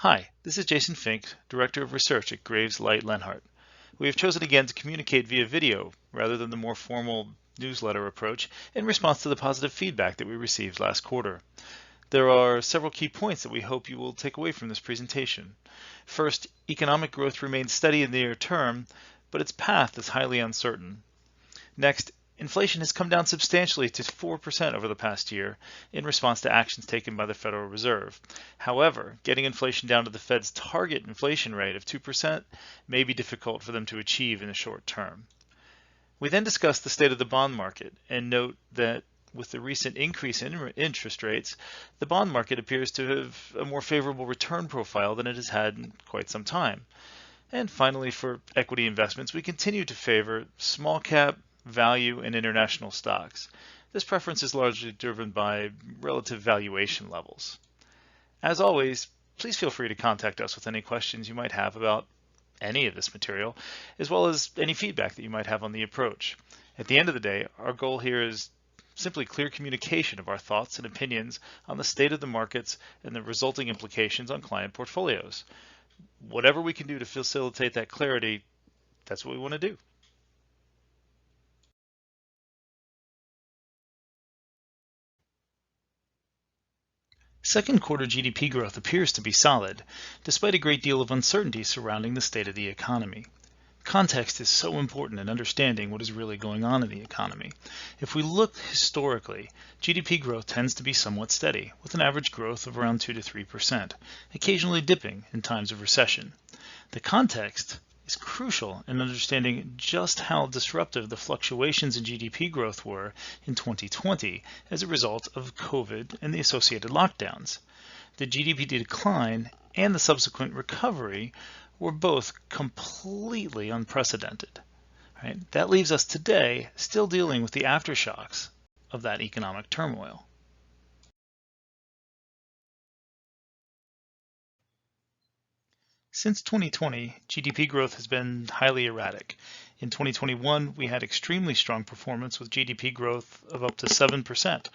Hi, this is Jason Fink, Director of Research at Graves Light Lenhart. We have chosen again to communicate via video rather than the more formal newsletter approach in response to the positive feedback that we received last quarter. There are several key points that we hope you will take away from this presentation. First, economic growth remains steady in the near term, but its path is highly uncertain. Next, inflation has come down substantially to 4% over the past year in response to actions taken by the Federal Reserve. However, getting inflation down to the Fed's target inflation rate of 2% may be difficult for them to achieve in the short term. We then discuss the state of the bond market and note that with the recent increase in interest rates, the bond market appears to have a more favorable return profile than it has had in quite some time. And finally, for equity investments, we continue to favor small cap, value, and international stocks. This preference is largely driven by relative valuation levels. As always, please feel free to contact us with any questions you might have about any of this material, as well as any feedback that you might have on the approach. At the end of the day, our goal here is simply clear communication of our thoughts and opinions on the state of the markets and the resulting implications on client portfolios. Whatever we can do to facilitate that clarity, that's what we want to do. Second quarter GDP growth appears to be solid, despite a great deal of uncertainty surrounding the state of the economy. Context is so important in understanding what is really going on in the economy. If we look historically, GDP growth tends to be somewhat steady, with an average growth of around 2 to 3%, occasionally dipping in times of recession. The context is crucial in understanding just how disruptive the fluctuations in GDP growth were in 2020 as a result of COVID and the associated lockdowns. The GDP decline and the subsequent recovery were both completely unprecedented. Right? That leaves us today still dealing with the aftershocks of that economic turmoil. Since 2020, GDP growth has been highly erratic. In 2021, we had extremely strong performance with GDP growth of up to 7%,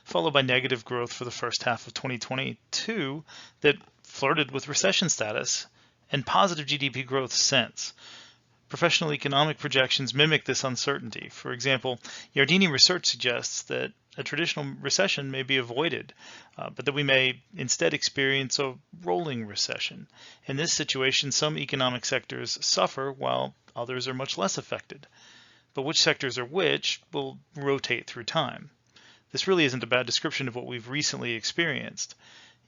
followed by negative growth for the first half of 2022 that flirted with recession status, and positive GDP growth since. Professional economic projections mimic this uncertainty. For example, Yardeni research suggests that a traditional recession may be avoided, but that we may instead experience a rolling recession. In this situation, some economic sectors suffer while others are much less affected. But which sectors are which will rotate through time. This really isn't a bad description of what we've recently experienced.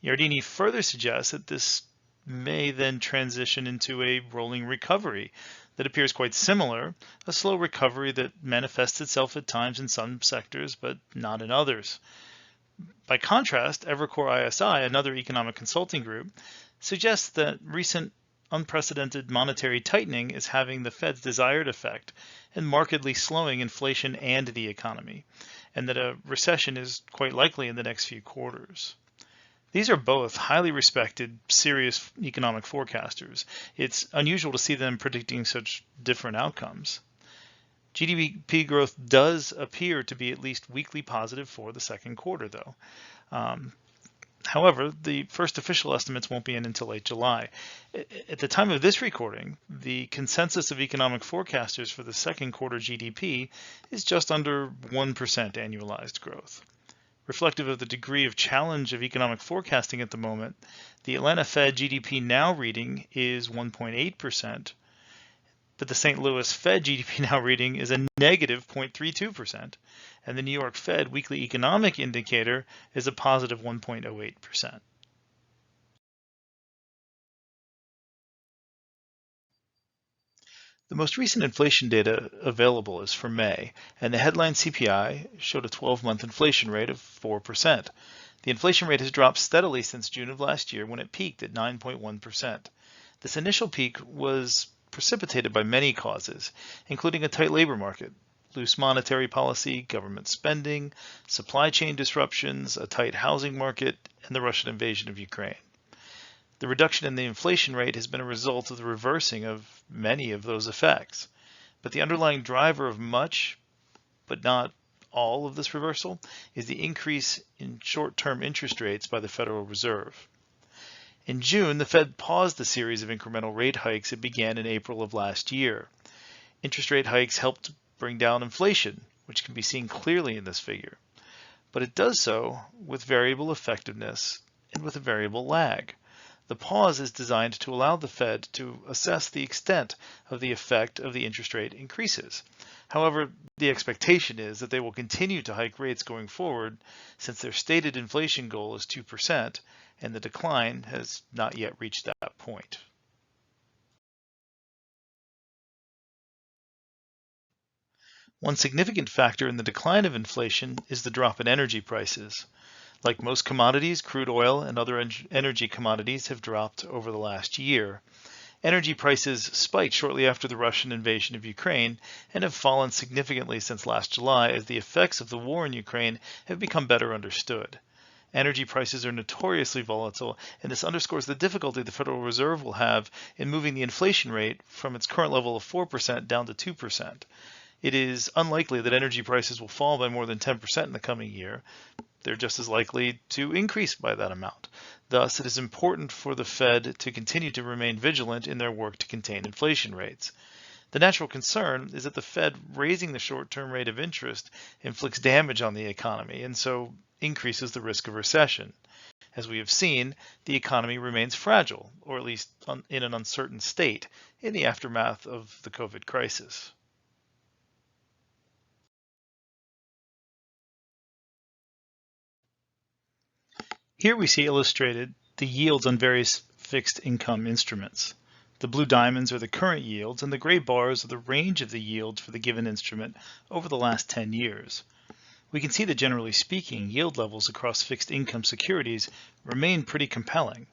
Yardeni further suggests that this may then transition into a rolling recovery that appears quite similar, a slow recovery that manifests itself at times in some sectors but not in others. By contrast, Evercore ISI, another economic consulting group, suggests that recent unprecedented monetary tightening is having the Fed's desired effect and markedly slowing inflation and the economy, and that a recession is quite likely in the next few quarters. These are both highly respected, serious economic forecasters. It's unusual to see them predicting such different outcomes. GDP growth does appear to be at least weakly positive for the second quarter, though. However, the first official estimates won't be in until late July. At the time of this recording, the consensus of economic forecasters for the second quarter GDP is just under 1% annualized growth. Reflective of the degree of challenge of economic forecasting at the moment, the Atlanta Fed GDP now reading is 1.8%, but the St. Louis Fed GDP now reading is a negative 0.32%, and the New York Fed weekly economic indicator is a positive 1.08%. The most recent inflation data available is for May, and the headline CPI showed a 12-month inflation rate of 4%. The inflation rate has dropped steadily since June of last year when it peaked at 9.1%. This initial peak was precipitated by many causes, including a tight labor market, loose monetary policy, government spending, supply chain disruptions, a tight housing market, and the Russian invasion of Ukraine. The reduction in the inflation rate has been a result of the reversing of many of those effects. But the underlying driver of much, but not all of this reversal, is the increase in short-term interest rates by the Federal Reserve. In June, the Fed paused the series of incremental rate hikes it began in April of last year. Interest rate hikes helped bring down inflation, which can be seen clearly in this figure. But it does so with variable effectiveness and with a variable lag. The pause is designed to allow the Fed to assess the extent of the effect of the interest rate increases. However, the expectation is that they will continue to hike rates going forward since their stated inflation goal is 2% and the decline has not yet reached that point. One significant factor in the decline of inflation is the drop in energy prices. Like most commodities, crude oil and other energy commodities have dropped over the last year. Energy prices spiked shortly after the Russian invasion of Ukraine and have fallen significantly since last July as the effects of the war in Ukraine have become better understood. Energy prices are notoriously volatile, and this underscores the difficulty the Federal Reserve will have in moving the inflation rate from its current level of 4% down to 2%. It is unlikely that energy prices will fall by more than 10% in the coming year. They're just as likely to increase by that amount. Thus, it is important for the Fed to continue to remain vigilant in their work to contain inflation rates. The natural concern is that the Fed raising the short-term rate of interest inflicts damage on the economy and so increases the risk of recession. As we have seen, the economy remains fragile, or at least in an uncertain state, in the aftermath of the COVID crisis. Here we see illustrated the yields on various fixed income instruments. The blue diamonds are the current yields, and the gray bars are the range of the yields for the given instrument over the last 10 years. We can see that generally speaking, yield levels across fixed income securities remain pretty compelling.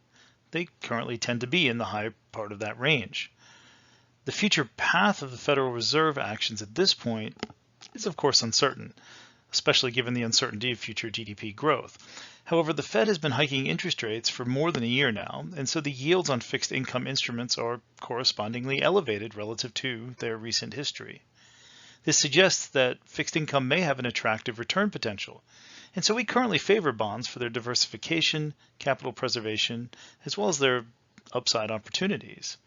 They currently tend to be in the high part of that range. The future path of the Federal Reserve actions at this point is of course uncertain, especially given the uncertainty of future GDP growth. However, the Fed has been hiking interest rates for more than a year now, and so the yields on fixed income instruments are correspondingly elevated relative to their recent history. This suggests that fixed income may have an attractive return potential, and so we currently favor bonds for their diversification, capital preservation, as well as their upside opportunities.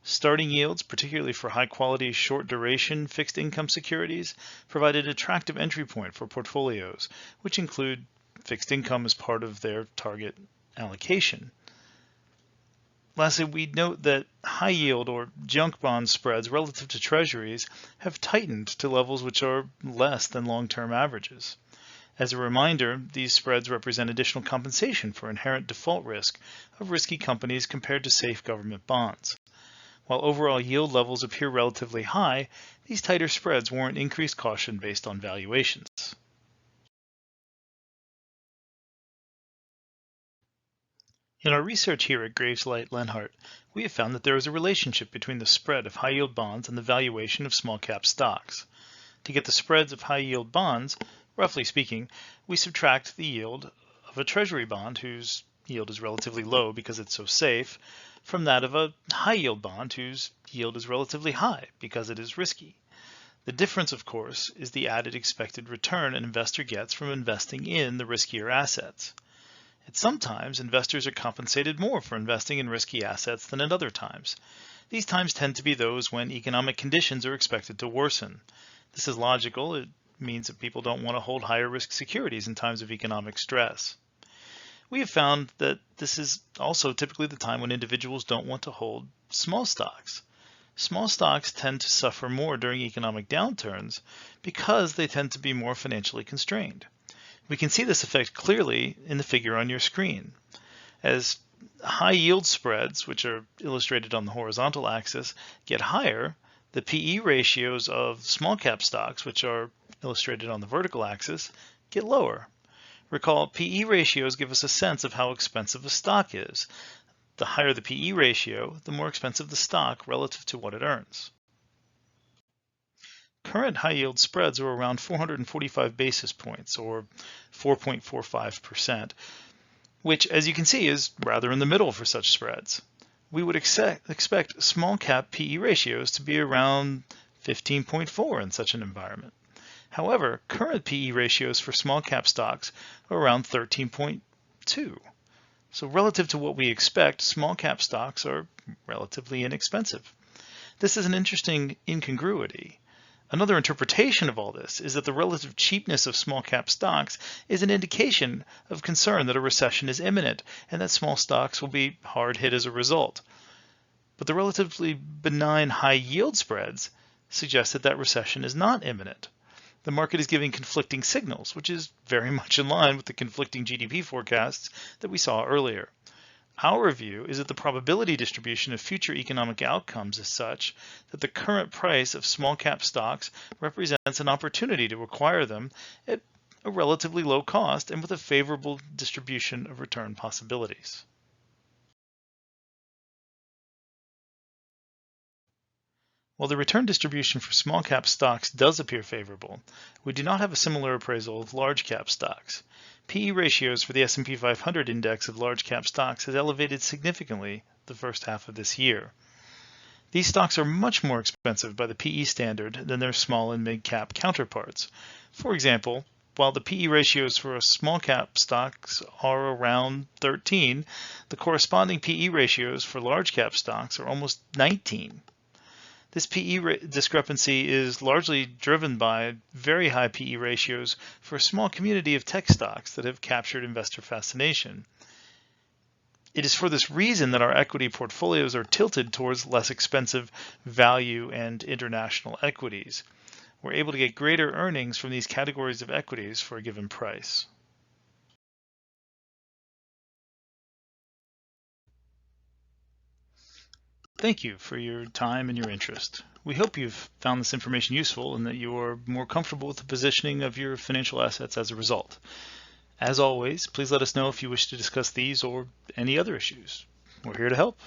Starting yields, particularly for high-quality, short-duration fixed income securities, provide an attractive entry point for portfolios, which include fixed income as part of their target allocation. Lastly, we note that high-yield or junk bond spreads relative to treasuries have tightened to levels which are less than long-term averages. As a reminder, these spreads represent additional compensation for inherent default risk of risky companies compared to safe government bonds. While overall yield levels appear relatively high, these tighter spreads warrant increased caution based on valuations. In our research here at Graves Light Lenhart, we have found that there is a relationship between the spread of high-yield bonds and the valuation of small-cap stocks. To get the spreads of high-yield bonds, roughly speaking, we subtract the yield of a treasury bond whose yield is relatively low because it's so safe, from that of a high-yield bond whose yield is relatively high because it is risky. The difference, of course, is the added expected return an investor gets from investing in the riskier assets. At some times, investors are compensated more for investing in risky assets than at other times. These times tend to be those when economic conditions are expected to worsen. This is logical. It means that people don't want to hold higher risk securities in times of economic stress. We have found that this is also typically the time when individuals don't want to hold small stocks. Small stocks tend to suffer more during economic downturns because they tend to be more financially constrained. We can see this effect clearly in the figure on your screen. As high yield spreads, which are illustrated on the horizontal axis, get higher, the PE ratios of small cap stocks, which are illustrated on the vertical axis, get lower. Recall, PE ratios give us a sense of how expensive a stock is. The higher the PE ratio, the more expensive the stock relative to what it earns. Current high-yield spreads are around 445 basis points, or 4.45%, which, as you can see, is rather in the middle for such spreads. We would expect small-cap PE ratios to be around 15.4 in such an environment. However, current PE ratios for small-cap stocks are around 13.2. So relative to what we expect, small cap stocks are relatively inexpensive. This is an interesting incongruity. Another interpretation of all this is that the relative cheapness of small cap stocks is an indication of concern that a recession is imminent and that small stocks will be hard hit as a result. But the relatively benign high yield spreads suggest that recession is not imminent. The market is giving conflicting signals, which is very much in line with the conflicting GDP forecasts that we saw earlier. Our view is that the probability distribution of future economic outcomes is such that the current price of small cap stocks represents an opportunity to acquire them at a relatively low cost and with a favorable distribution of return possibilities. While the return distribution for small cap stocks does appear favorable, we do not have a similar appraisal of large cap stocks. PE ratios for the S&P 500 index of large cap stocks has elevated significantly the first half of this year. These stocks are much more expensive by the PE standard than their small and mid cap counterparts. For example, while the PE ratios for small cap stocks are around 13, the corresponding PE ratios for large cap stocks are almost 19. This PE discrepancy is largely driven by very high PE ratios for a small community of tech stocks that have captured investor fascination. It is for this reason that our equity portfolios are tilted towards less expensive value and international equities. We're able to get greater earnings from these categories of equities for a given price. Thank you for your time and your interest. We hope you've found this information useful and that you are more comfortable with the positioning of your financial assets as a result. As always, please let us know if you wish to discuss these or any other issues. We're here to help.